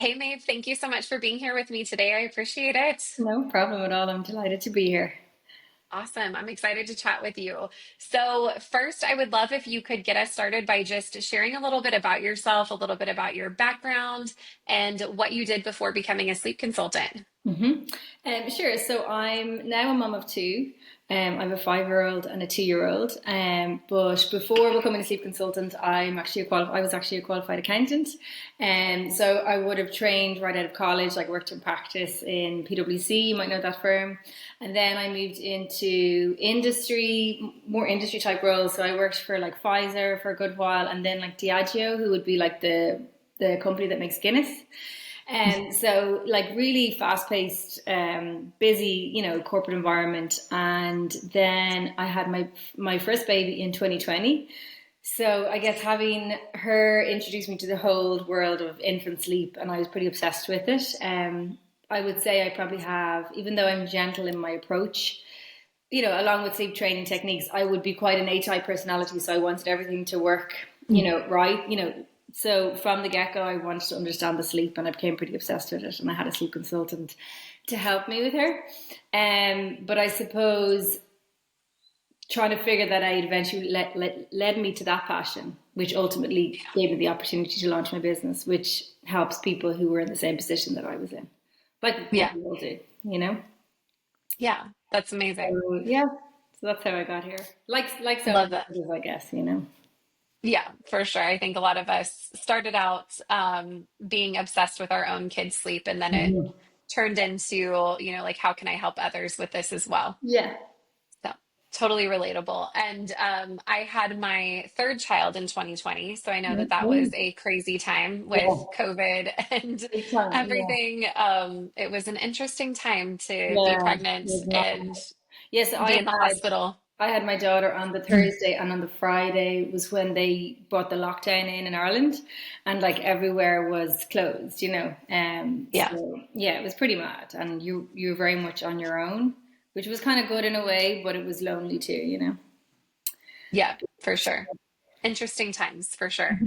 Hey, Maeve, thank you so much for being here with me today. I appreciate it. No problem at all. I'm delighted to be here. Awesome. I'm excited to chat with you. So, first, I would love if you could get us started by just sharing a little bit about yourself, a little bit about your background, and what you did before becoming a sleep consultant. Sure. So I'm now a mum of two. I have a 5-year-old and a 2-year-old. But before becoming a sleep consultant, I was actually a qualified accountant. And so I would have trained right out of college, like worked in practice in PwC, you might know that firm. And then I moved into industry, more industry type roles. So I worked for like Pfizer for a good while, and then like Diageo, who would be like the company that makes Guinness. And so, like, really fast paced, busy, corporate environment. And then I had my first baby in 2020. So I guess having her introduced me to the whole world of infant sleep, and I was pretty obsessed with it. I would say I probably have, even though I'm gentle in my approach, along with sleep training techniques, I would be quite an A-type personality. So I wanted everything to work, right. So from the get-go, I wanted to understand the sleep, and I became pretty obsessed with it. And I had a sleep consultant to help me with her. But I suppose trying to figure that out eventually led me to that passion, which ultimately gave me the opportunity to launch my business, which helps people who were in the same position that I was in, like what Yeah. we all do, you know. Yeah. That's amazing. So yeah, so that's how I got here. Like so Love many that. others, I guess. Yeah, for sure. I think a lot of us started out being obsessed with our own kids' sleep, and then it Mhm. turned into, like, how can I help others with this as well? Yeah. So totally relatable. And I had my third child in 2020. So I know that that was Mhm. a crazy time with Yeah. COVID and Big time. Yeah. everything. It was an interesting time to be Yeah. It pregnant was not. and Yes, be in the hospital. I had my daughter on the Thursday, and on the Friday was when they brought the lockdown in Ireland, and like everywhere was closed. Yeah. So yeah, it was pretty mad, and you were very much on your own, which was kind of good in a way, but it was lonely too. Yeah, for sure. Interesting times for sure.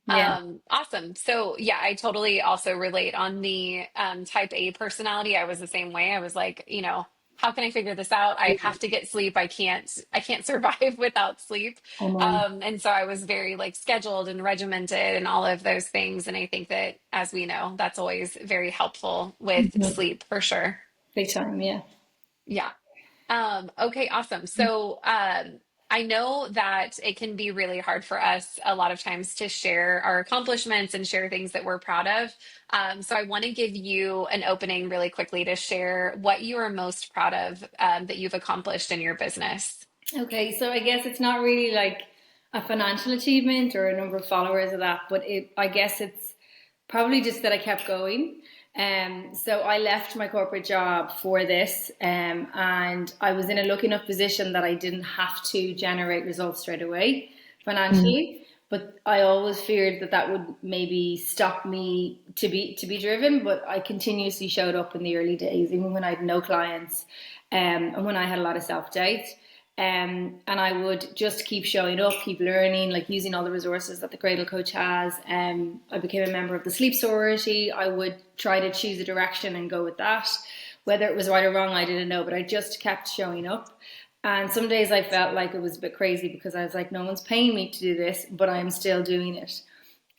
Yeah. Awesome. So yeah, I totally also relate on the type A personality. I was the same way. I was like, how can I figure this out? I have to get sleep. I can't survive without sleep. I know. And so I was very like scheduled and regimented and all of those things. And I think that, as we know, that's always very helpful with Mhm. sleep for sure. Big time. Yeah. Yeah. Okay, awesome. So, I know that it can be really hard for us a lot of times to share our accomplishments and share things that we're proud of. So I want to give you an opening really quickly to share what you are most proud of, that you've accomplished in your business. Okay, so I guess it's not really like a financial achievement or a number of followers of that, but I guess it's probably just that I kept going. So I left my corporate job for this, and I was in a lucky enough position that I didn't have to generate results straight away financially. But I always feared that that would maybe stop me to be driven. But I continuously showed up in the early days, even when I had no clients, and when I had a lot of self doubt. And I would just keep showing up, keep learning, like using all the resources that the Cradle Coach has. I became a member of the Sleep Sorority. I would try to choose a direction and go with that. Whether it was right or wrong, I didn't know, but I just kept showing up. And some days I felt like it was a bit crazy because I was like, no one's paying me to do this, but I'm still doing it.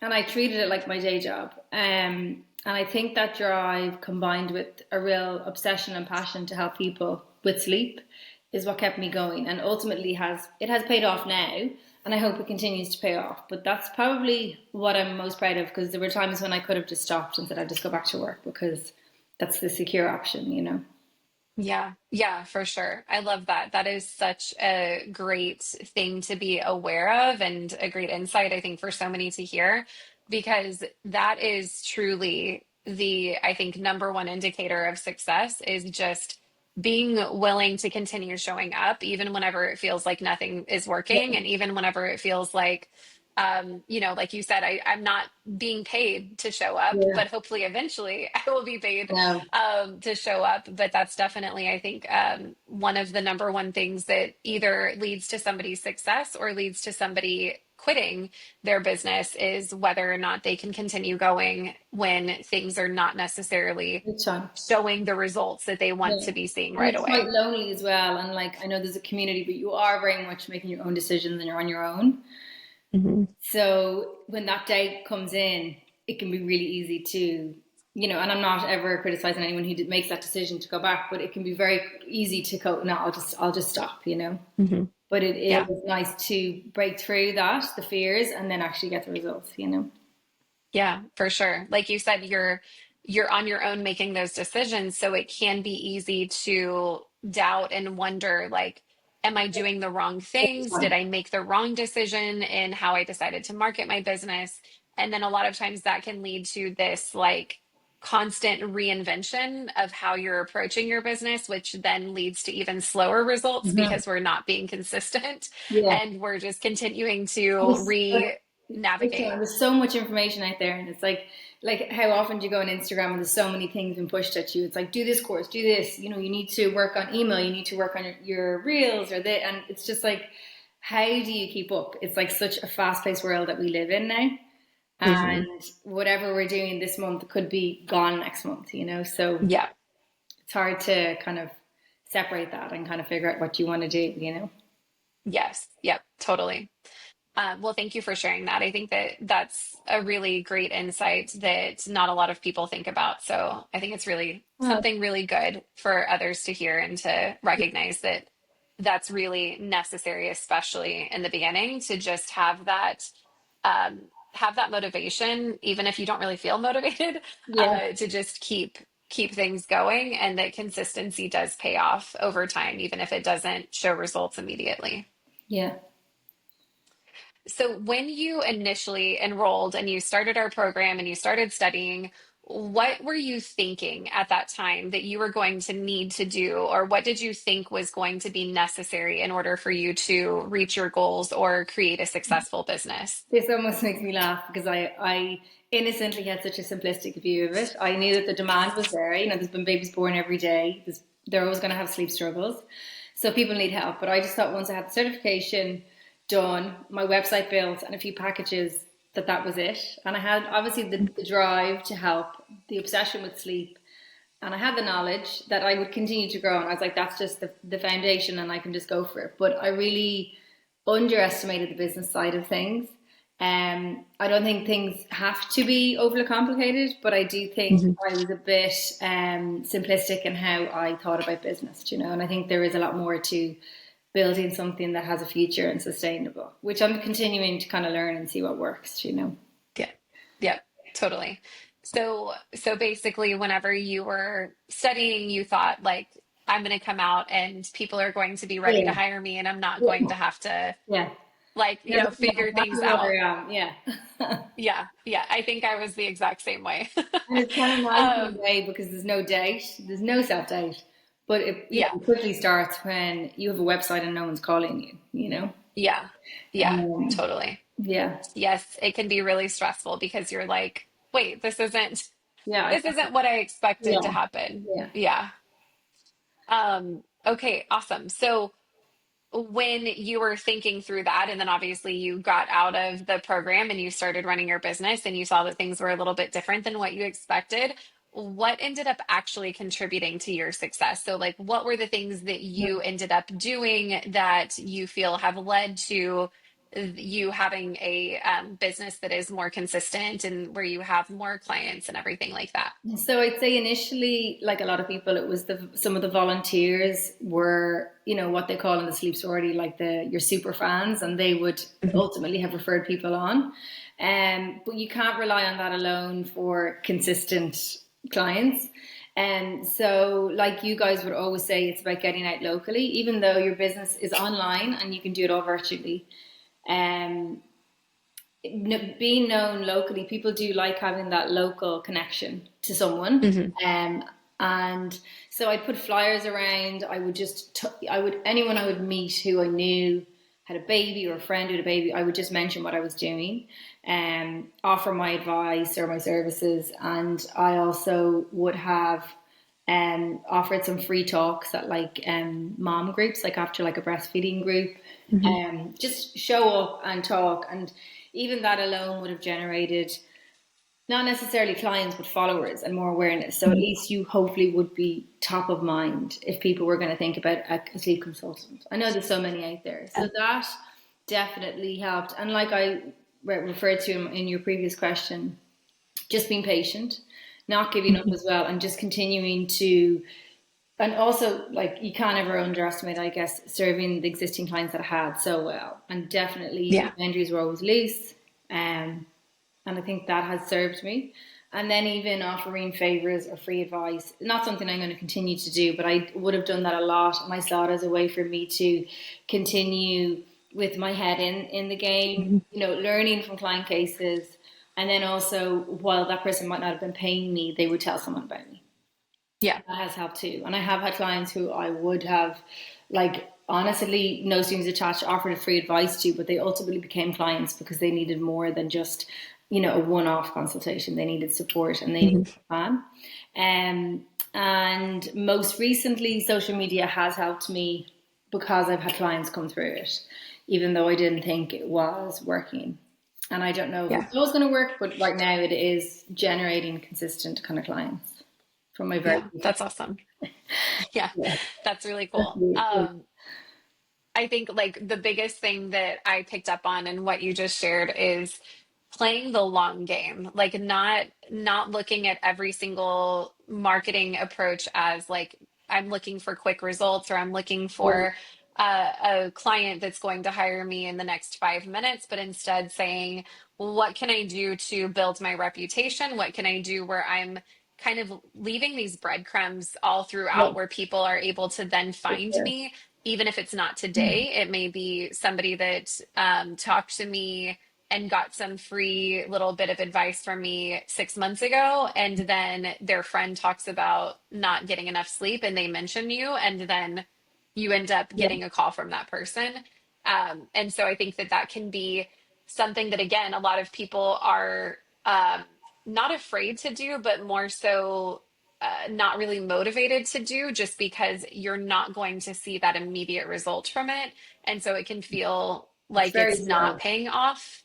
And I treated it like my day job. And I think that drive combined with a real obsession and passion to help people with sleep is what kept me going, and ultimately has paid off now, and I hope it continues to pay off. But that's probably what I'm most proud of, because there were times when I could have just stopped and said I'd just go back to work, because that's the secure option. Yeah, yeah, for sure. I love that. That is such a great thing to be aware of and a great insight, I think, for so many to hear, because that is truly I think, number one indicator of success is just being willing to continue showing up, even whenever it feels like nothing is working, and even whenever it feels like, like you said, I'm not being paid to show up, Yeah. but hopefully eventually I will be paid No. to show up. But that's definitely, I think, one of the number one things that either leads to somebody's success or leads to somebody quitting their business is whether or not they can continue going when things are not necessarily Good time. showing the results that they want Yeah. to be seeing And right it's quite away. lonely as well. And like, I know there's a community, but you are very much making your own decisions and you're on your own. Hmm. So when that day comes in, it can be really easy to, and I'm not ever criticizing anyone who makes that decision to go back, but it can be very easy to go, no, I'll just stop. Hmm. But it is Yeah. nice to break through that, the fears, and then actually get the results. Yeah, for sure. Like you said, you're on your own making those decisions, so it can be easy to doubt and wonder like, am I doing the wrong things? Did I make the wrong decision in how I decided to market my business? And then a lot of times that can lead to this like constant reinvention of how you're approaching your business, which then leads to even slower results Mhm. because we're not being consistent Yeah. and we're just continuing to There's, re-navigate. there's so much information out there, and it's like how often do you go on Instagram and there's so many things being pushed at you. It's like, do this course, do this. You need to work on email, you need to work on your reels or that, and it's just like, how do you keep up? It's like such a fast-paced world that we live in now, Hmm. and whatever we're doing this month could be gone next month. So Yeah. it's hard to kind of separate that and kind of figure out what you want to do. Yes. Yep. Totally. Well, thank you for sharing that. I think that that's a really great insight that not a lot of people think about. So I think it's really Well, something really good for others to hear and to recognize that that's really necessary, especially in the beginning, to just have that motivation, even if you don't really feel motivated, yeah, to just keep things going, and that consistency does pay off over time, even if it doesn't show results immediately. yeah. So, when you initially enrolled and you started our program and you started studying, what were you thinking at that time that you were going to need to do, or what did you think was going to be necessary in order for you to reach your goals or create a successful business? This almost makes me laugh because I innocently had such a simplistic view of it. I knew that the demand was there. There's been babies born every day. They're always going to have sleep struggles. So people need help. But I just thought once I had the certification done, my website built, and a few packages, that was it. And I had obviously the drive to help, the obsession with sleep, and I had the knowledge that I would continue to grow. And I was like, that's just the foundation, and I can just go for it. But I really underestimated the business side of things. I don't think things have to be overly complicated, but I do think Mhm. I was a bit simplistic in how I thought about business. And I think there is a lot more to building something that has a future and sustainable, which I'm continuing to kind of learn and see what works. Yeah. Yeah, totally. So basically, whenever you were studying, you thought like, I'm going to come out and people are going to be ready to Yeah, hire me, and I'm not yeah, going to have to yeah. like, Never, yeah, figure things happy where out. I am. Yeah. Yeah, yeah. I think I was the exact same way. And it's kind of nice in a Um, way because there's no doubt, there's no self doubt. But yeah, it quickly starts when you have a website and no one's calling you. yeah, yeah, Um, totally. yeah, Yes, it can be really stressful because you're like, wait, yeah, this isn't what I expected to yeah, happen. yeah. Yeah. Okay, awesome. So when you were thinking through that, and then obviously you got out of the program and you started running your business and you saw that things were a little bit different than what you expected, what ended up actually contributing to your success? So, like, what were the things that you ended up doing that you feel have led to you having a business that is more consistent and where you have more clients and everything like that? So I'd say initially, like a lot of people, it was some of the volunteers were, what they call in the sleep sorority, like your super fans, and they would Mhm. ultimately have referred people on. But you can't rely on that alone for consistent clients. And so, like you guys would always say, it's about getting out locally, even though your business is online and you can do it all virtually. Um, Being known locally, people do like having that local connection to someone. Mhm. Um, and so I'd put flyers around. I would anyone I would meet who I knew had a baby or a friend who had a baby, I would just mention what I was doing, offer my advice or my services. And I also would have offered some free talks at like mom groups, like after like a breastfeeding group. Hmm. Just show up and talk, and even that alone would have generated not necessarily clients but followers and more awareness. So at least you hopefully would be top of mind if people were going to think about a sleep consultant. I know there's so many out there, so that definitely helped. And like I referred to in your previous question, just being patient, not giving up as well, and just continuing to, and also like you can't ever underestimate, I guess, serving the existing clients that I had so well. And definitely the Yeah. boundaries were always loose. And I think that has served me. And then even offering favors or free advice, not something I'm going to continue to do, but I would have done that a lot. And I saw it as a way for me to continue with my head in the game, Mhm. learning from client cases. And then also, while that person might not have been paying me, they would tell someone about me. Yeah. That has helped too. And I have had clients who I would have, like, honestly, no strings attached, offered free advice to, but they ultimately became clients because they needed more than just, a one off consultation. They needed support and they needed Hmm. a plan. And most recently, social media has helped me because I've had clients come through it, even though I didn't think it was working. And I don't know if Yeah. it's always going to work, but right now it is generating consistent kind of clients from my very Yeah. That's awesome. Yeah. yeah. That's really That's cool. really I think like the biggest thing that I picked up on and what you just shared is playing the long game, like not looking at every single marketing approach as like I'm looking for quick results or I'm looking cool. for a client that's going to hire me in the next 5 minutes, but instead saying, well, what can I do to build my reputation? What can I do where I'm kind of leaving these breadcrumbs all Yeah, throughout where people are able to then for find sure. me, even if it's not today. It may be somebody that talked to me and got some free little bit of advice from me 6 months ago. And then their friend talks about not getting enough sleep and they mention you. And then you end up Yeah, getting a call from that person. And so I think that that can be something that, again, a lot of people are not afraid to do, but more so not really motivated to do just because you're not going to see that immediate result from it. And so it can feel it's like very it's slow. not paying off.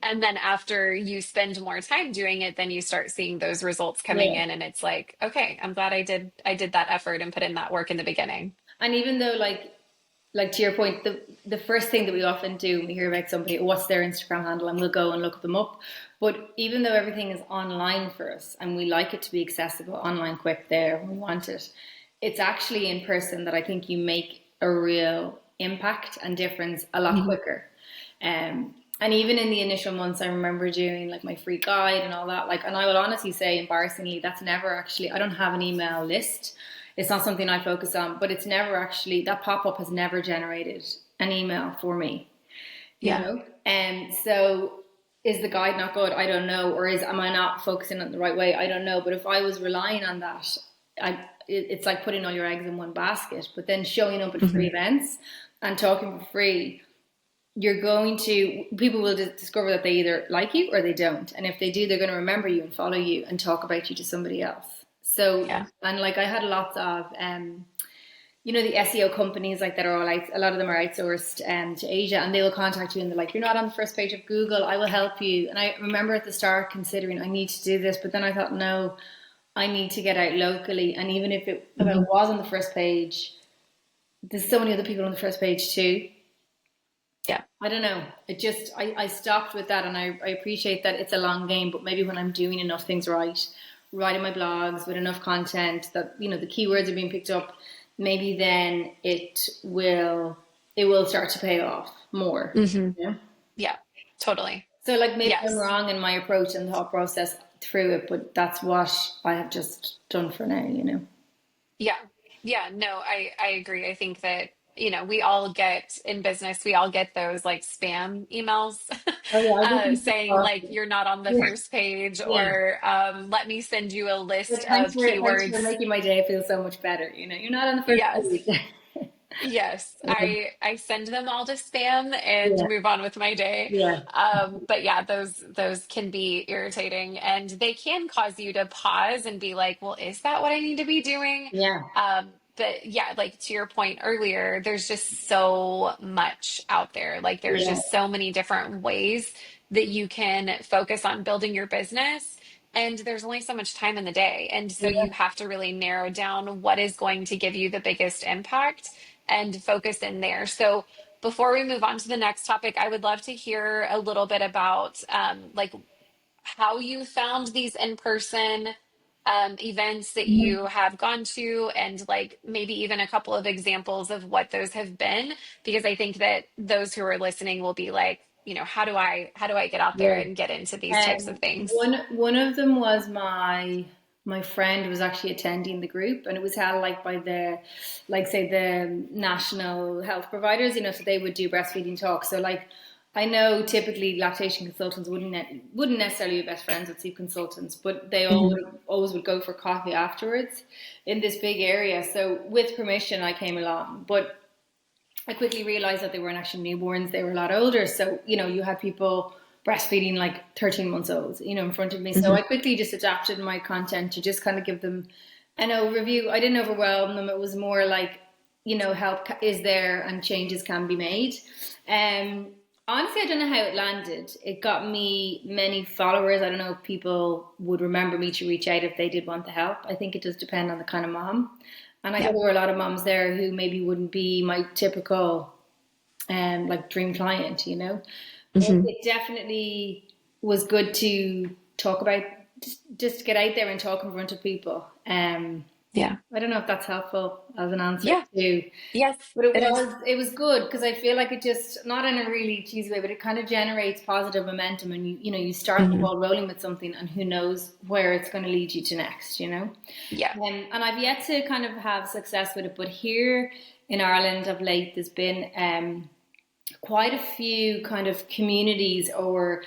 And then after you spend more time doing it, then you start seeing those results coming Yeah. in and it's like, okay, I'm glad I did that effort and put in that work in the beginning. And even though like to your point, the first thing that we often do when we hear about somebody, what's their Instagram handle, and we'll go and look them up. But even though everything is online for us and we like it to be accessible, online, quick, there, when we want it, it's actually in person that I think you make a real impact and difference a lot Mhm. quicker. And even in the initial months, I remember doing like my free guide and all that. Like, and I will honestly say, embarrassingly, that's never actually. I don't have an email list. It's not something I focus on, but it's never actually that pop up has never generated an email for me. You Yeah. know, and so is the guide not good? I don't know, or am I not focusing on the right way? I don't know. But if I was relying on that, it's like putting all your eggs in one basket. But then showing up at free Hmm. events and talking for free, you're going to people will discover that they either like you or they don't, and if they do, they're going to remember you and follow you and talk about you to somebody else. So, Yeah. and like I had lots of the SEO companies like that are all out, a lot of them are outsourced to Asia, and they will contact you and they're like, you're not on the first page of Google, I will help you. And I remember at the start considering I need to do this, but then I thought, no, I need to get out locally. And even if I Hmm. was on the first page, there's so many other people on the first page too. Yeah. I don't know. I stopped with that, and I appreciate that it's a long game, but maybe when I'm doing enough things right, writing my blogs with enough content that, the keywords are being picked up, maybe then it will start to pay off more. Hmm. Yeah. Yeah. Totally. So like maybe I'm Yes. wrong in my approach and thought process through it, but that's what I have just done for now. Yeah. Yeah. No, I agree. I think that, we all get in business, we all get those like spam emails Oh yeah, I get them so saying like often. you're not on the Yeah, first page yeah. or let me send you a But list thanks of for keywords. making my day feel so much better. You're not on the first Yes. page. Yes, I send them all to spam and Yeah, move on with my day. yeah, But yeah, those can be irritating, and they can cause you to pause and be like, "Well, is that what I need to be doing?" yeah, But yeah, like to your point earlier, there's just so much out there. Like there's yeah, just so many different ways that you can focus on building your business. And there's only so much time in the day. And so yeah. you have to really narrow down what is going to give you the biggest impact and focus in there. So before we move on to the next topic, I would love to hear a little bit about like how you found these in-person events that you have gone to, and like maybe even a couple of examples of what those have been, because I think that those who are listening will be like, how do I get out there Yeah. and get into these types of things? One of them was my friend was actually attending the group, and it was held like by the, like say the national health providers, you know, so they would do breastfeeding talks. So like I know typically lactation consultants wouldn't necessarily be best friends with sleep consultants, but they Mhm. always would go for coffee afterwards in this big area. So with permission, I came along, but I quickly realized that they weren't actually newborns; they were a lot older. So you know, you had people breastfeeding like 13 months old, you know, in front of me. So Mhm. I quickly just adapted my content to just kind of give them an overview. I didn't overwhelm them. It was more like, you know, help is there and changes can be made. Um, Honestly, I don't know how it landed. It got me many followers. I don't know if people would remember me to reach out if they did want the help. I think it does depend on the kind of mom. And I Yeah. think there were a lot of moms there who maybe wouldn't be my typical like dream client, you know. But Mhm. it definitely was good to talk about, just get out there and talk in front of people. Yeah. I don't know if that's helpful as an answer Yeah. to, Yes, but it is. it was good because I feel like it just, not in a really cheesy way, but it kind of generates positive momentum, and you know you start the Mhm. ball rolling with something, and who knows where it's going to lead you to next, you know. Yeah. And I've yet to kind of have success with it, but here in Ireland of late, there's been quite a few kind of communities or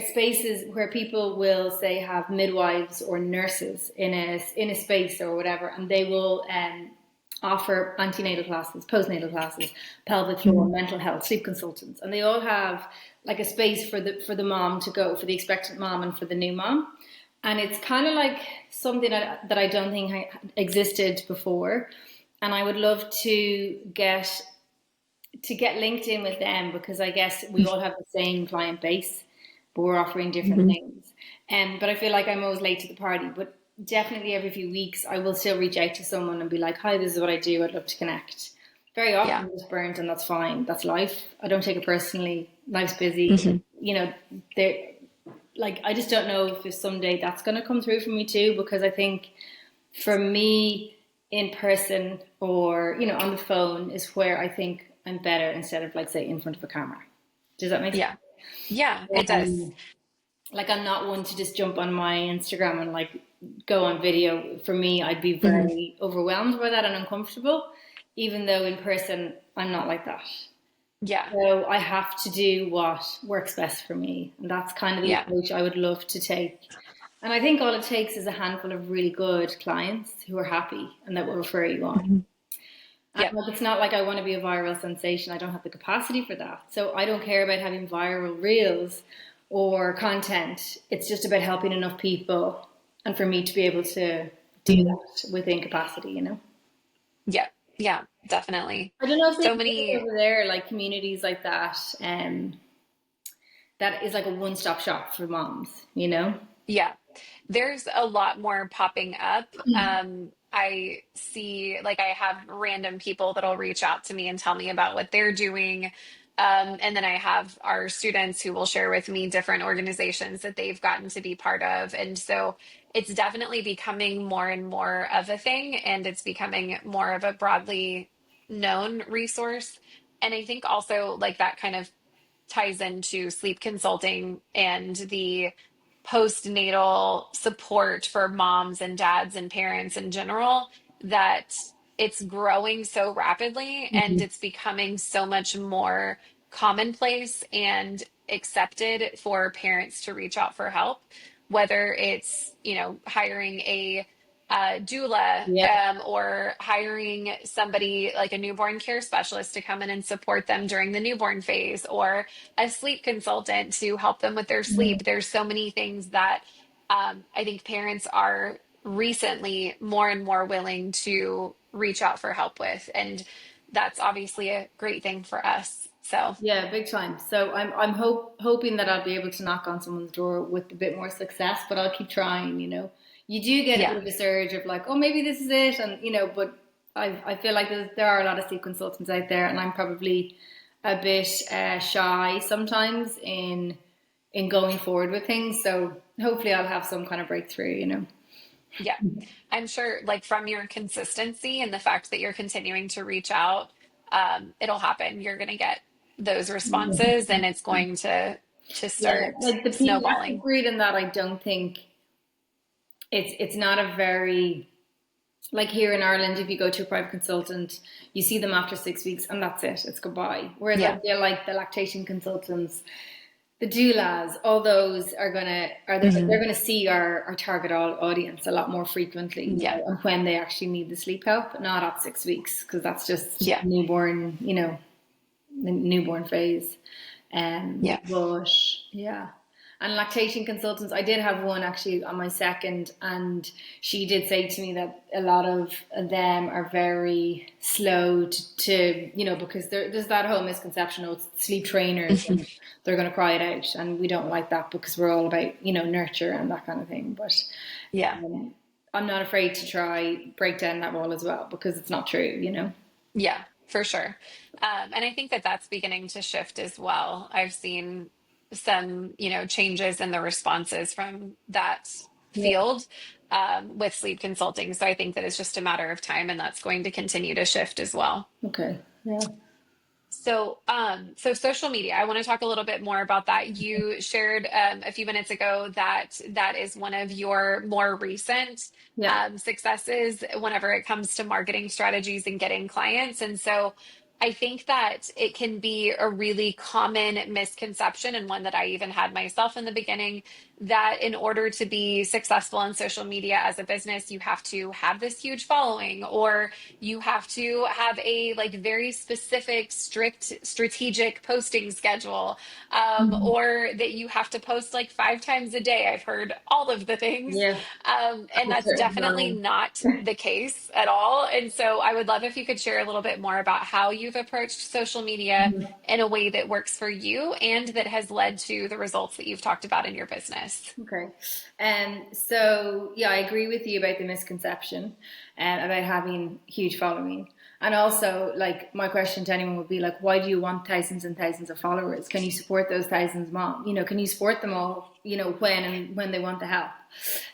spaces where people will say have midwives or nurses in a space or whatever, and they will offer antenatal classes, postnatal classes, pelvic floor, Mhm. mental health, sleep consultants, and they all have like a space for the mom to go, for the expectant mom and for the new mom. And it's kind of like something that I don't think existed before, and I would love to get linked in with them because I guess we all have the same client base, but we're offering different Mhm. things. But I feel like I'm always late to the party. But definitely every few weeks, I will still reach out to someone and be like, "Hi, this is what I do. I'd love to connect." Very often, Yeah. I'm just burnt, and that's fine. That's life. I don't take it personally. Life's busy. Mhm. You know, they like I just don't know if someday that's going to come through for me too. Because I think for me, in person or you know on the phone is where I think I'm better instead of like say in front of a camera. Does that make sense? Yeah. Yeah, it does. Um, like I'm not one to just jump on my Instagram and like go on video. For me, I'd be Mhm. very overwhelmed by that and uncomfortable, even though in person I'm not like that. Yeah. So I have to do what works best for me, and that's kind of the Yeah. approach I would love to take. And I think all it takes is a handful of really good clients who are happy and that will refer you on. Mhm. And Yep. like, it's not like I want to be a viral sensation. I don't have the capacity for that. So I don't care about having viral reels or content. It's just about helping enough people and for me to be able to do Mhm. that within capacity, you know? Yep. Yeah, definitely. I don't know if they So exist many, over there, like communities like that, that is like a one-stop shop for moms, you know? yeah. There's a lot more popping up. I see, like, I have random people that'll reach out to me and tell me about what they're doing. And then I have our students who will share with me different organizations that they've gotten to be part of. And so it's definitely becoming more and more of a thing, and it's becoming more of a broadly known resource. And I think also, like, that kind of ties into sleep consulting and the postnatal support for moms and dads and parents in general, that it's growing so rapidly and Mhm. it's becoming so much more commonplace and accepted for parents to reach out for help, whether it's, hiring a doula, Yeah. or hiring somebody like a newborn care specialist to come in and support them during the newborn phase, or a sleep consultant to help them with their sleep. There's so many things that I think parents are recently more and more willing to reach out for help with. And that's obviously a great thing for us. So, Yeah, big time. So I'm hoping that I'll be able to knock on someone's door with a bit more success, but I'll keep trying, you know. You do get a bit yeah. of a surge of like, oh, maybe this is it, and you know, but I feel like there are a lot of sleep consultants out there, and I'm probably a bit shy sometimes in going forward with things. So hopefully I'll have some kind of breakthrough, you know. Yeah. I'm sure, like, from your consistency and the fact that you're continuing to reach out, it'll happen. You're going to get those responses, and it's going to Yeah, start like the people snowballing. breed and that I don't think it's not a very like here in Ireland, if you go to a private consultant, you see them after 6 weeks and that's it, it's goodbye. Whereas I Yeah. feel like the lactation consultants, the doulas, all those Hmm. they're gonna see our target audience a lot more frequently, you Yeah. know, and when they actually need the sleep help, not at 6 weeks, because that's just Yeah. newborn, you know, the newborn phase. Yeah. But yeah. And lactation consultants, I did have one actually on my second, and she did say to me that a lot of them are very slow to you know, because there's that whole misconception, oh, it's sleep trainers Hmm. and they're going to cry it out. And we don't like that because we're all about, you know, nurture and that kind of thing. But Yeah. um, I'm not afraid to try break down that wall as well because it's not true, you know? Yeah, for sure. And I think that that's beginning to shift as well. I've seen some, changes in the responses from that Yeah. field with sleep consulting. So I think that it's just a matter of time, and that's going to continue to shift as well. Okay. Yeah. So social media, I want to talk a little bit more about that. You shared a few minutes ago that that is one of your more recent Yeah. successes whenever it comes to marketing strategies and getting clients. And so I think that it can be a really common misconception, and one that I even had myself in the beginning, that in order to be successful on social media as a business, you have to have this huge following, or you have to have a like very specific, strict, strategic posting schedule, or that you have to post like 5 times a day. I've heard all of the things, Yeah. and that's definitely not the case at all. And so I would love if you could share a little bit more about how you've approached social media in a way that works for you and that has led to the results that you've talked about in your business. Okay. So yeah, I agree with you about the misconception about having huge following. And also, like, my question to anyone would be like, why do you want thousands and thousands of followers? Can you support those thousands, mom? You know, can you support them all, you know, when they want the help?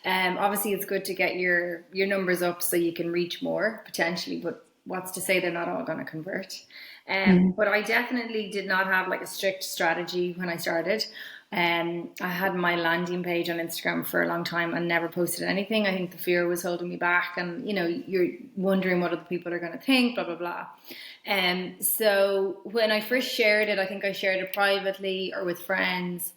Obviously it's good to get your numbers up so you can reach more potentially, but what's to say they're not all gonna convert? But I definitely did not have like a strict strategy when I started. I had my landing page on Instagram for a long time and never posted anything. I think the fear was holding me back, and you know, you're wondering what other people are going to think, blah blah blah. So when I first shared it, I think I shared it privately or with friends,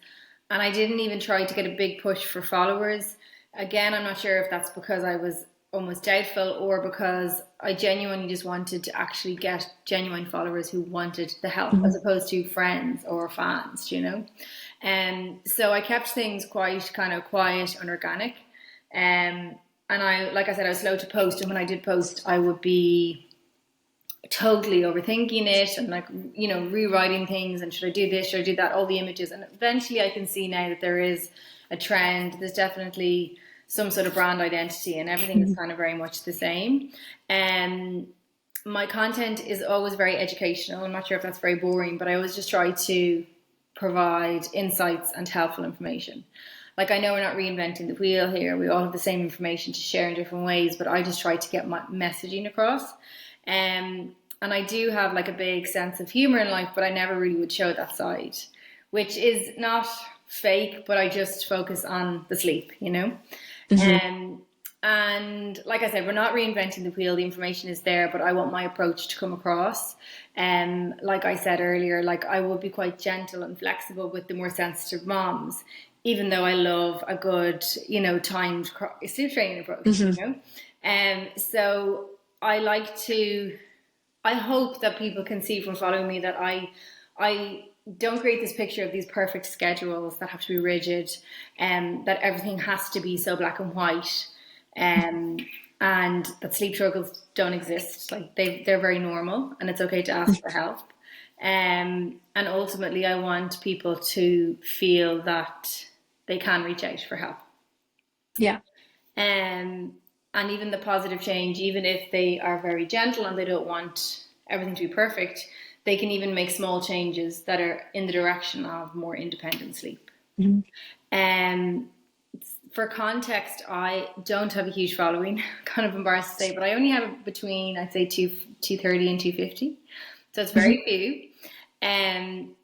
and I didn't even try to get a big push for followers. Again, I'm not sure if that's because I was almost doubtful or because I genuinely just wanted to actually get genuine followers who wanted the help as opposed to friends or fans, you know. So I kept things quite kind of quiet and organic. And like I said, I was slow to post, and when I did post, I would be totally overthinking it and like, you know, rewriting things and should I do this, should I do that, all the images. And eventually I can see now that there is a trend. There's definitely some sort of brand identity, and everything is kind of very much the same. And my content is always very educational. I'm not sure if that's very boring, but I always just try to provide insights and helpful information. Like, I know we're not reinventing the wheel here. We all have the same information to share in different ways, but I just try to get my messaging across. And I do have like a big sense of humor in life, but I never really would show that side, which is not fake, but I just focus on the sleep, you know? Hmm. Um, and like I said, we're not reinventing the wheel. The information is there, but I want my approach to come across. Like I said earlier, like I will be quite gentle and flexible with the more sensitive moms even though I love a good, timed sleep training approach, Hmm. So I like to, I hope that people can see from following me that I don't create this picture of these perfect schedules that have to be rigid and that everything has to be so black and white, um, and that sleep struggles don't exist. Like they're very normal and it's okay to ask for help. And ultimately, I want people to feel that they can reach out for help. Yeah. Um, and even the positive change, even if they are very gentle and they don't want everything to be perfect, they can even make small changes that are in the direction of more independent sleep. Mhm. Um, for context, I don't have a huge following. Kind of embarrassed to say, but I only have between I'd say 230 and 250, so it's Mhm. very few.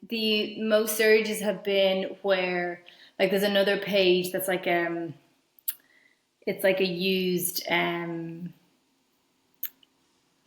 The most surges have been where like there's another page that's like it's like a used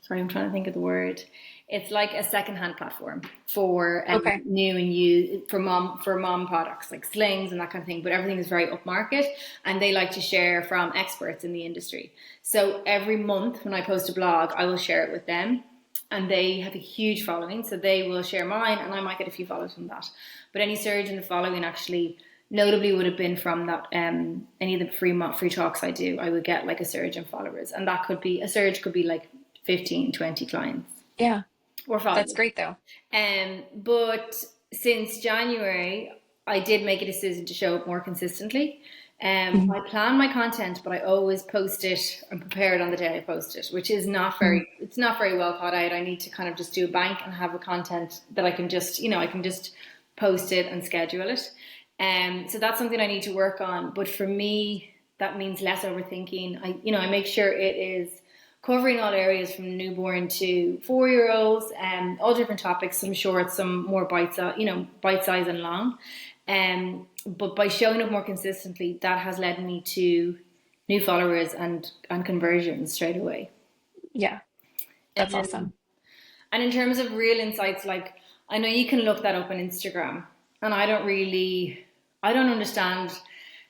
sorry, I'm trying to think of the word. It's like a secondhand platform for Okay. new and used for mom products like slings and that kind of thing. But everything is very upmarket, and they like to share from experts in the industry. So every month when I post a blog, I will share it with them, and they have a huge following. So they will share mine, and I might get a few followers from that. But any surge in the following actually notably would have been from that any of the free talks I do. I would get like a surge in followers, and that could be a surge could be like 15, 20 clients Yeah. or That's followers. great though. But since January, I did make a decision to show up more consistently. Mhm. I plan my content, but I always post it and prepare it on the day I post it, which is Mhm. it's not very well thought out. I need to kind of just do a bank and have a content that I can just, I can just post it and schedule it. So that's something I need to work on. But for me, that means less overthinking. I make sure it is covering all areas from newborn to 4 year olds, and all different topics, some short, some more bite size and long. But by showing up more consistently, that has led me to new followers and conversions straight away. Yeah. That's Um, awesome. and in terms of real insights, like I know you can look that up on Instagram, and I don't understand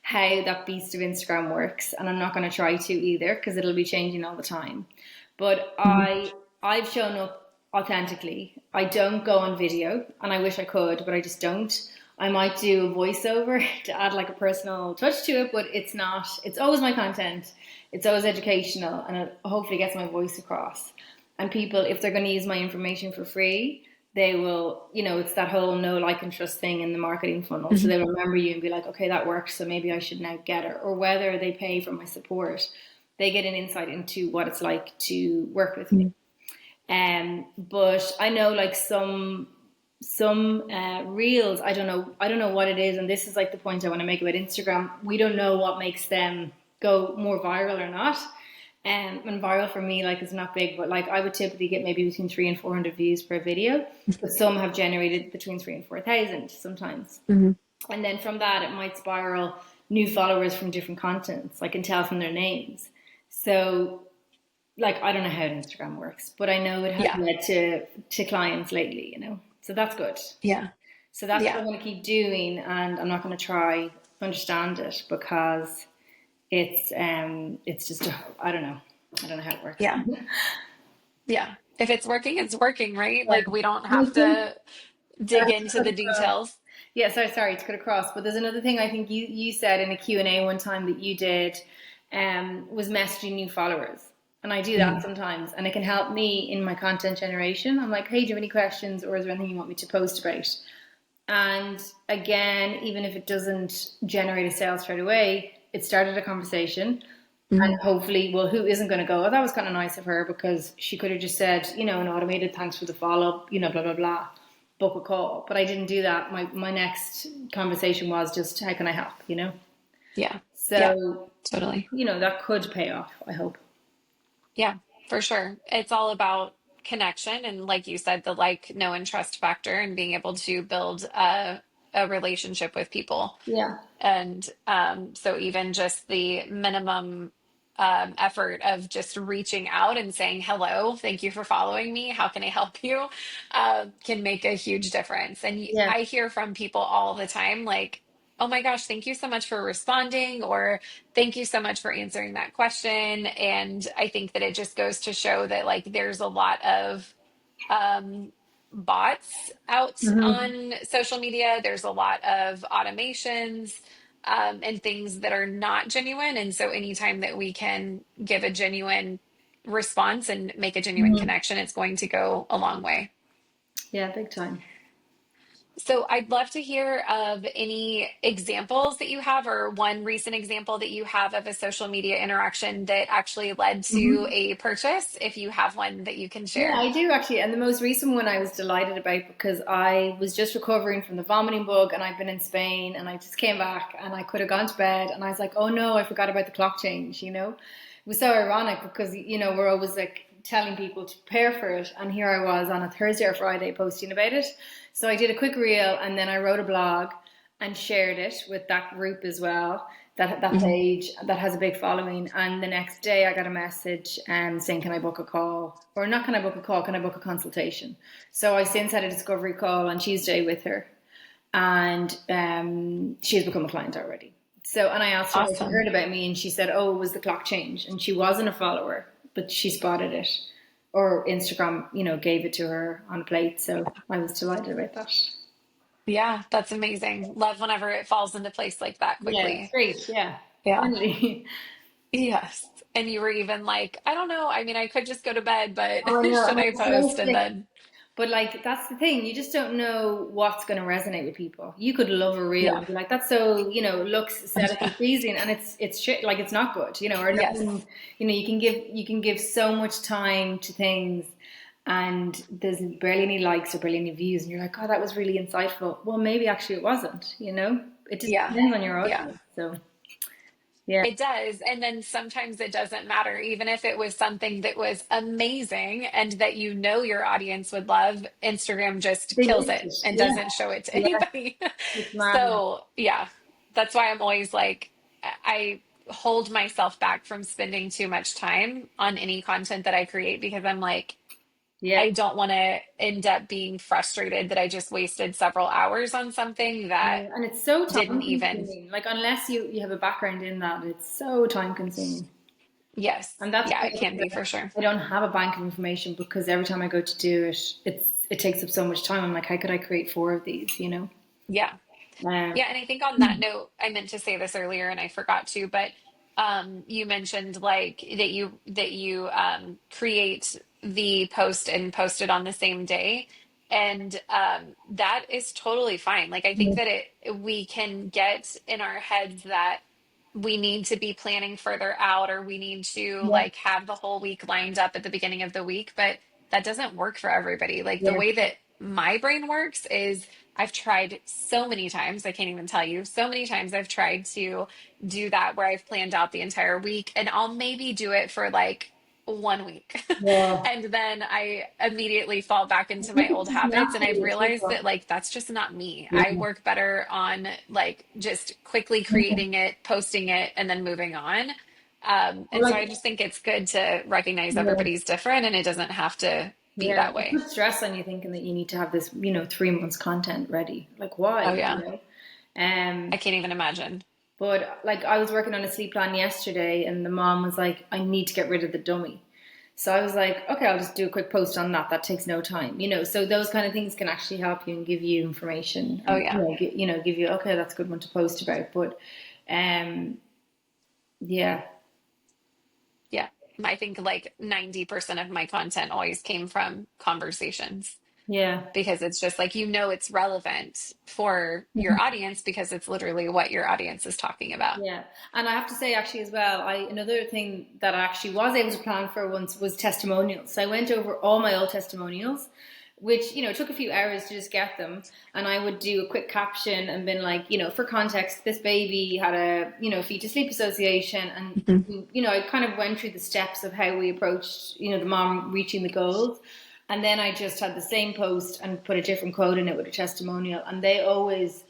how that beast of Instagram works, and I'm not going to try to either because it'll be changing all the time. But Mhm. I've shown up authentically. I don't go on video, and I wish I could, but I just don't. I might do a voiceover to add like a personal touch to it, but it's not. It's always my content. It's always educational, and it hopefully gets my voice across. And people, if they're going to use my information for free, they will, it's that whole know, like, and trust thing in the marketing funnel. So Mhm. they'll remember you and be like, okay, that works. So maybe I should now get it. Or whether they pay for my support, they get an insight into what it's like to work with me. Mhm. But I know like some reels, I don't know what it is, and this is like the point I want to make about Instagram. We don't know what makes them go more viral or not. And viral for me like is not big, but like I would typically get maybe between 300 and 400 views per video, but some have generated between 3 and 4 thousand sometimes. Mhm. And then from that, it might spiral new followers from different contents. I can tell from their names. So like I don't know how Instagram works, but I know it has Yeah. led to clients lately. So that's good. Yeah. So that's what Yeah. I'm going to keep doing, and I'm not going to try understand it because it's just I don't know how it works. Yeah. Yeah. If it's working, it's working, right? Yeah. Like we don't have to dig into the details. Yeah, sorry to cut across, but there's another thing I think you said in a Q&A one time that you did, was messaging new followers. And I do that Mhm. sometimes, and it can help me in my content generation. I'm like, hey, do you have any questions, or is there anything you want me to post about? And again, even if it doesn't generate a sale straight away, it started a conversation. And Mhm. hopefully, well, who isn't going to go, oh, that was kind of nice of her, because she could have just said, an automated thanks for the follow up, blah, blah, blah, book a call. But I didn't do that. My next conversation was just, how can I help? Yeah. Yeah. So, Totally. that could pay off, I hope. Yeah, for sure. It's all about connection and like you said, the like, know, and trust factor and being able to build a relationship with people. Yeah. And so even just the minimum effort of just reaching out and saying, hello, thank you for following me. How can I help you? Can make a huge difference. And Yeah. I hear from people all the time, like, oh my gosh, thank you so much for responding, or thank you so much for answering that question. And I think that it just goes to show that like there's a lot of um, bots out Hmm. on social media. There's a lot of automations and things that are not genuine. And so anytime that we can give a genuine response and make a genuine Hmm. connection, it's going to go a long way. Yeah, big time. So I'd love to hear of any examples that you have, or one recent example that you have of a social media interaction that actually led to Hmm. a purchase, if you have one that you can Yeah, share. I do actually. And the most recent one I was delighted about because I was just recovering from the vomiting bug and I've been in Spain and I just came back and I could have gone to bed and I was like, oh no, I forgot about the clock change, you know? It was so ironic because, we're always like telling people to prepare for it. And here I was on a Thursday or Friday posting about it. So I did a quick reel and then I wrote a blog and shared it with that group as well. That Mhm. page that has a big following, and the next day I got a message saying, "Can I book a call?" Or not, "Can I book a call? Can I book a consultation?" So I since had a discovery call on Tuesday with her, and she's become a client already. So, and I asked her how she Awesome. heard about me, and she said, "Oh, it was the clock change," and she wasn't a follower, but she spotted it, or Instagram, gave it to her on a plate. So I was delighted about that. Yeah, that's amazing. Love whenever it falls into place like that Yeah, it's quickly. great. Yeah, Yeah. finally. Yes. And you were even like, I don't know. I mean, I could just go to bed, but Oh, I know, should and I it's so post? And like, then, but like that's the thing. You just don't know what's going to resonate with people. You could love a reel yeah. and be like, "That's so looks aesthetically Yeah. pleasing," and it's shit. Like it's not good, or no Yes. one. You can give so much time to things, and there's barely any likes or barely any views, and you're like, "Oh, that was really insightful." Well, maybe actually it wasn't. It just Yeah. depends on your Yeah. audience. So yeah, It does. And then sometimes it doesn't matter, even if it was something that was amazing and that you know your audience would love, Instagram just they kills missed it it. and Yeah, doesn't show it to yeah, anybody. it's mad. So, yeah, that's why I'm always like, I hold myself back from spending too much time on any content that I create because I'm like, Yeah. I don't want to end up being frustrated that I just wasted several hours on something that Yeah, and it's so didn't time even, consuming. Like unless you have a background in that, it's so time consuming. yes, And that's yeah, why it can be for sure. I don't have a bank of information because every time I go to do it, it takes up so much time. I'm like, how could I create four of these? Yeah. Um, Yeah, and I think on that note, I meant to say this earlier and I forgot to, but you mentioned like that you create the post and post it on the same day, and that is totally fine. Like I think yeah, that we can get in our heads that we need to be planning further out, or we need to yeah, like have the whole week lined up at the beginning of the week, but that doesn't work for everybody. Like the yeah, way that my brain works is I've tried so many times, I can't even tell you, so many times I've tried to do that where I've planned out the entire week and I'll maybe do it for like 1 week. yeah. And then I immediately fall back I into my think old it's just habits. And I've natural to realized that people. like that's just not me. Yeah, I work better on like just quickly yeah, creating it, posting it, and then moving on. or And so like I just think it's good to recognize yeah, everybody's different and it doesn't have to be yeah. that It way. puts stress on you thinking that you need to have this, 3 months content ready. Like why, Oh, you yeah. know? I can't even imagine. But like I was working on a sleep plan yesterday and the mom was like, I need to get rid of the dummy. So I was like, okay, I'll just do a quick post on that. That takes no time. So those kind of things can actually help you and give you information Oh, and yeah. give you okay, that's a good one to post about. But um, yeah, Yeah. I think like 90% of my content always came from conversations yeah. because it's just like, it's relevant for your Mhm. audience because it's literally what your audience is talking about. Yeah, and I have to say actually as well, I another thing that I actually was able to plan for once was testimonials. So I went over all my old testimonials, which took a few hours to just get them, and I would do a quick caption and been like, for context, this baby had a fetus sleep association, and Mhm. I kind of went through the steps of how we approached the mom reaching the goals. And then I just had the same post and put a different quote in it with a testimonial, and they always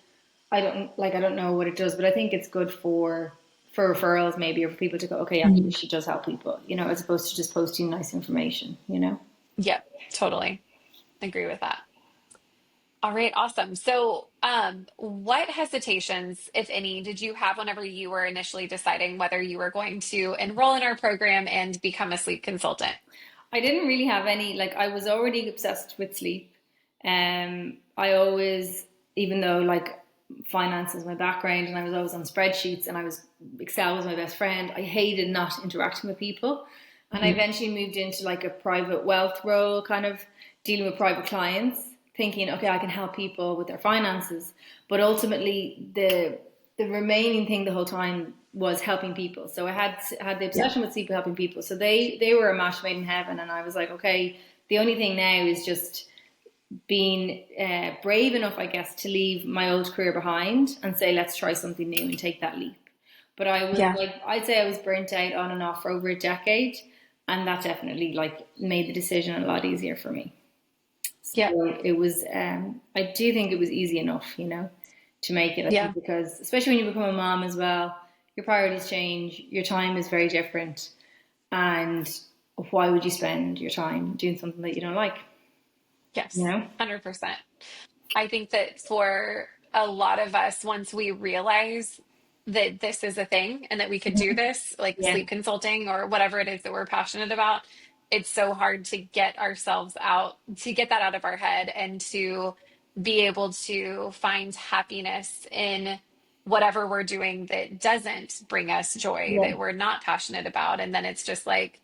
I don't know what it does, but I think it's good for referrals maybe or for people to go, okay, actually Mhm. she does help people, as opposed to just posting nice information. Yep, totally. Agree with that. All right, awesome. So, what hesitations, if any, did you have whenever you were initially deciding whether you were going to enroll in our program and become a sleep consultant? I didn't really have any, like, I was already obsessed with sleep. I always, even though like finance is my background and I was always on spreadsheets and Excel was my best friend, I hated not interacting with people. And I Mhm. eventually moved into like a private wealth role, kind of dealing with private clients, thinking, okay, I can help people with their finances. But ultimately, the remaining thing the whole time was helping people. So I had the Yeah. obsession with sleep helping people. So they were a match made in heaven, and I was like, okay, the only thing now is just being brave enough, I guess, to leave my old career behind and say, let's try something new and take that leap. But I was Yeah. like, I'd say I was burnt out on and off for over a decade, and that definitely like made the decision a lot easier for me. Yeah. So it was, I do think it was easy enough, to make it. I think Yeah. because especially when you become a mom as well, your priorities change, your time is very different, and why would you spend your time doing something that you don't like? You Yes. know? 100%. I think that for a lot of us, once we realize that this is a thing and that we could do this, like Yeah, sleep consulting or whatever it is that we're passionate about, it's so hard to get ourselves out, to get that out of our head and to be able to find happiness in whatever we're doing that doesn't bring us joy, yeah, that we're not passionate about. And then it's just like,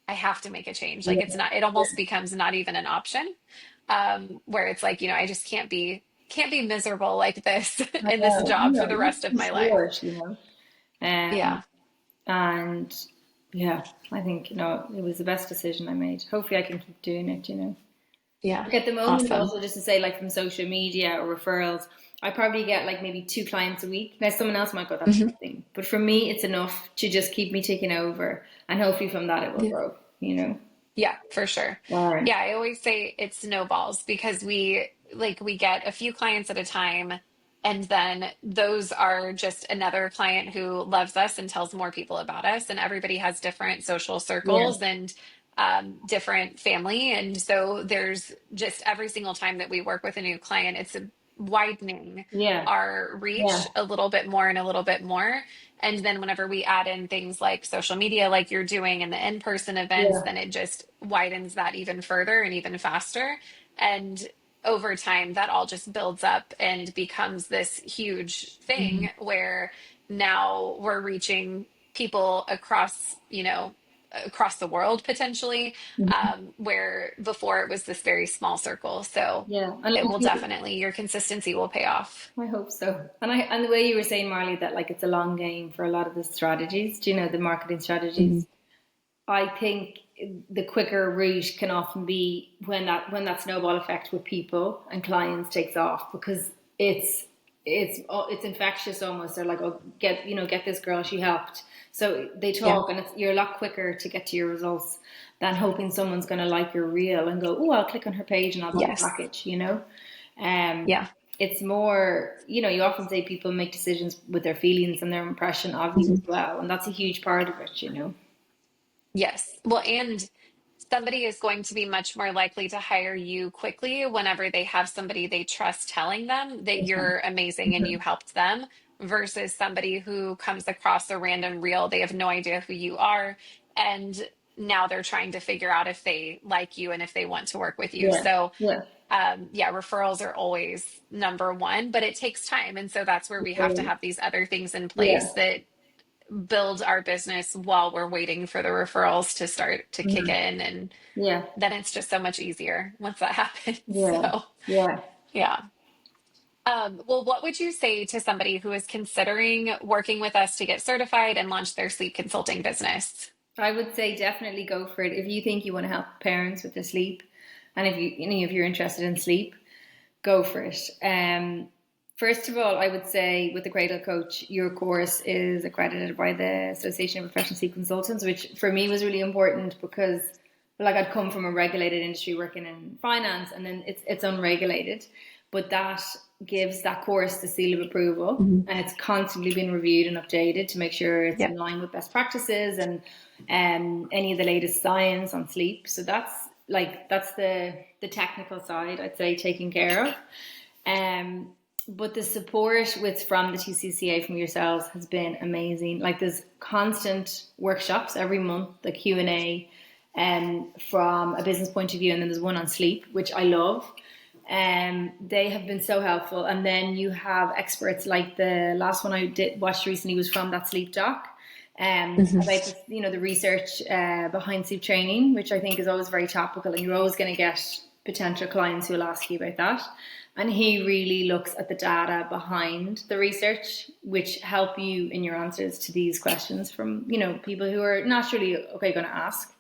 I have to make a change. Like yeah, it's not, it yeah. almost becomes not even an option, where it's like, I just can't be miserable like this I in this know, I job for know. the rest of You my life. swore it. Um, Yeah. and yeah, I think it was the best decision I made. Hopefully, I can keep doing it. Yeah. Like at the moment, Awesome. also just to say, like from social media or referrals, I probably get like maybe two clients a week. Now, someone else might go, that's Mhm. nothing. But for me, it's enough to just keep me taking over. And hopefully from that, it will grow. Yeah, for sure. All right. Yeah, I always say it snowballs because we get a few clients at a time, and then those are just another client who loves us and tells more people about us, and everybody has different social Yeah. circles and different family, and so there's just every single time that we work with a new client, it's widening Yeah. our Yeah. reach a little bit more and a little bit more. And then whenever we add in things like social media, like you're doing, and the in-person events, Yeah. then it just widens that even further and even faster. And over time, that all just builds up and becomes this huge Mhm. thing where now we're reaching people across the world potentially, Mhm. where before it was this very small circle. So Yeah. And it will like, definitely, your consistency will pay off. I hope so. And the way you were saying, Marley, that like it's a long game for a lot of the strategies, the marketing Mhm. strategies. I think the quicker route can often be when that snowball effect with people and clients takes off because it's infectious almost. They're like, oh, get this girl, she helped. So they Yeah. talk, and you're a lot quicker to get to your results than hoping someone's going to like your reel and go, oh, I'll click on her page and I'll buy the Yes. package. Um, Yeah. it's more, you often say people make decisions with their feelings and their impression of you as Mhm. well, and that's a huge part of it. Yes. Well, and somebody is going to be much more likely to hire you quickly whenever they have somebody they trust telling them that you're amazing and you helped them versus somebody who comes across a random reel. They have no idea who you are. And now they're trying to figure out if they like you and if they want to work with you. Yeah, So, yeah, yeah, referrals are always number one, but it takes time. And so that's where we have to have these other things in place yeah, that build our business while we're waiting for the referrals to start to kick mhm, in. And yeah, then it's just so much easier once that happens. yeah, So, yeah. yeah. Well, what would you say to somebody who is considering working with us to get certified and launch their sleep consulting business? I would say definitely go for it if you think you want to help parents with their sleep, and if you're interested in sleep, go for it. First of all, I would say with the Cradle Coach, your course is accredited by the Association of Professional Sleep Consultants, which for me was really important because, like, I'd come from a regulated industry working in finance, and then it's unregulated, but that gives that course the seal of approval, Mhm. and it's constantly been reviewed and updated to make sure it's Yep. in line with best practices and any of the latest science on sleep. So that's the technical side, I'd say, taken care of. Um, but the support with from the TCCA from yourselves has been amazing. Like there's constant workshops every month, the Q&A, from a business point of view, and then there's one on sleep, which I love. They have been so helpful, and then you have experts like the last one I did watched recently was from that sleep doc, about Mhm. the, the research behind sleep training, which I think is always very topical, and you're always going to get potential clients who will ask you about that. And he really looks at the data behind the research, which help you in your answers to these questions from people who are naturally going to ask.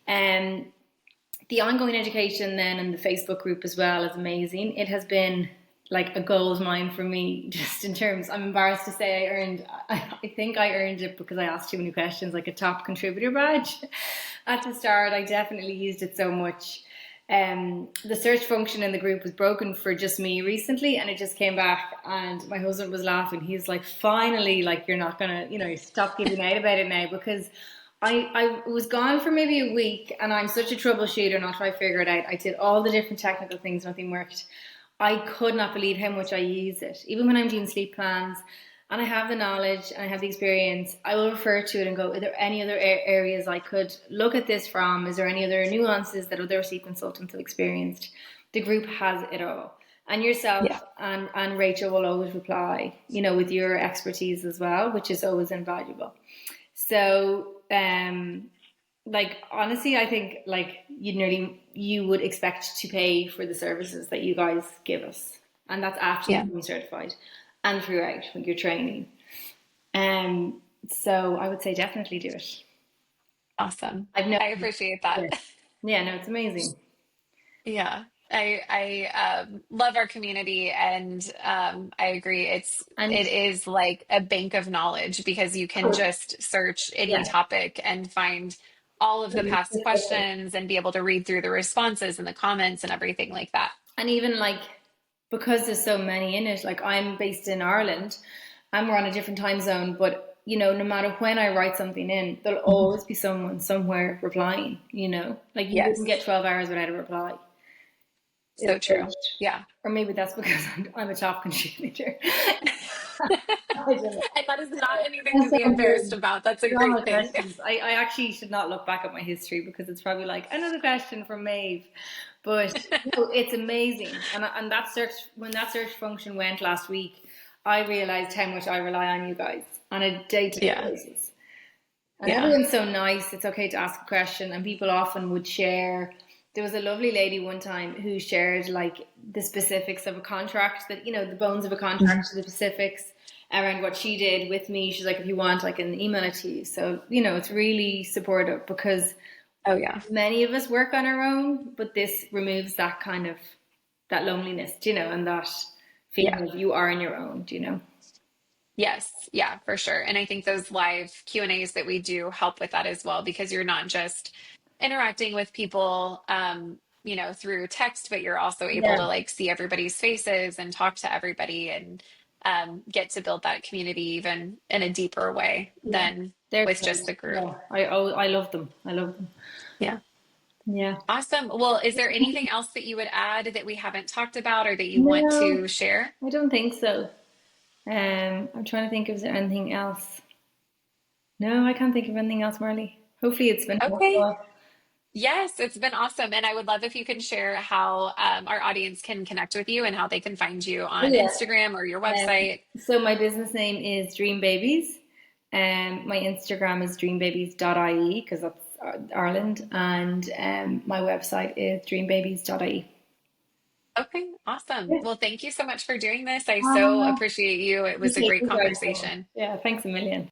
And the ongoing education then in the Facebook group as well is amazing. It has been like a gold mine for me, just in terms, I'm embarrassed to say I think I earned it because I asked too many questions, like a top contributor badge. At the start, I definitely used it so much. The search function in the group was broken for just me recently, and it just came back, and my husband was laughing. He was like, finally, like you're not gonna, stop giving out about it now, because I was gone for maybe a week, and I'm such a troubleshooter and I'll try to figure it out. I did all the different technical things, nothing worked. I could not believe how much I use it. Even when I'm doing sleep plans and I have the knowledge and I have the experience, I will refer to it and go, are there any other areas I could look at this from? Is there any other nuances that other sleep consultants have experienced? The group has it all. And yourself Yeah. and Rachel will always reply, with your expertise as well, which is always invaluable. So, like honestly, I think like you would expect to pay for the services that you guys give us, and that's after you Yeah. become certified and throughout with your training. So I would say definitely do it. Awesome. I've no, I appreciate that. yeah, yeah, no, it's amazing. Yeah. I love our community, and I agree. And it is like a bank of knowledge because you can just search any yeah, topic and find all of the past questions and be able to read through the responses and the comments and everything like that. and even like because there's so many in it, like I'm based in Ireland and we're on a different time zone, but no matter when I write something in, there'll Mhm. always be someone somewhere replying, like you wouldn't Yes. get 12 hours without a reply. So true. Yeah. Or maybe that's because I'm a top contributor. I don't know. And that is not anything to That's be so embarrassed good. about. That's a They're all great my thing. questions. I actually should not look back at my history because it's probably like another question from Maeve. But it's amazing. And that search, when that search function went last week, I realized how much I rely on you guys on a day-to-day Yeah. basis. And Yeah. everyone's so nice. It's okay to ask a question, and people often would share. There was a lovely lady one time who shared like the specifics of a contract, that the bones of a Mhm. contract, the specifics around what she did with me. She's like, if you want, I can email it to you. So it's really supportive because Oh, yeah. many of us work on our own, but this removes that kind of that loneliness, and that Yeah. feeling of you are on your own. Yes, yeah, for sure. And I think those live Q&As that we do help with that as well, because you're not just interacting with people through text, but you're also able Yeah, to like see everybody's faces and talk to everybody and get to build that community even in a deeper way yeah. than They're with great. just a group. Yeah, I love them. I love them. Yeah. Yeah. Awesome. Well, is there anything else that you would add that we haven't talked about or that you want No, to share? I don't think so. I'm trying to think if there anything else. No, I can't think of anything else, Marley. Hopefully it's been Okay. helpful. Yes, it's been awesome. And I would love if you can share how our audience can connect with you and how they can find you Oh, on yeah. Instagram or your website. So my business name is Dream Babies. My Instagram is dreambabies.ie because that's Ireland, and my website is dreambabies.ie. Okay, awesome. Yeah. Well, thank you so much for doing this. I so Uh, appreciate you. It was a appreciate great you guys so much. conversation. Yeah, thanks a million.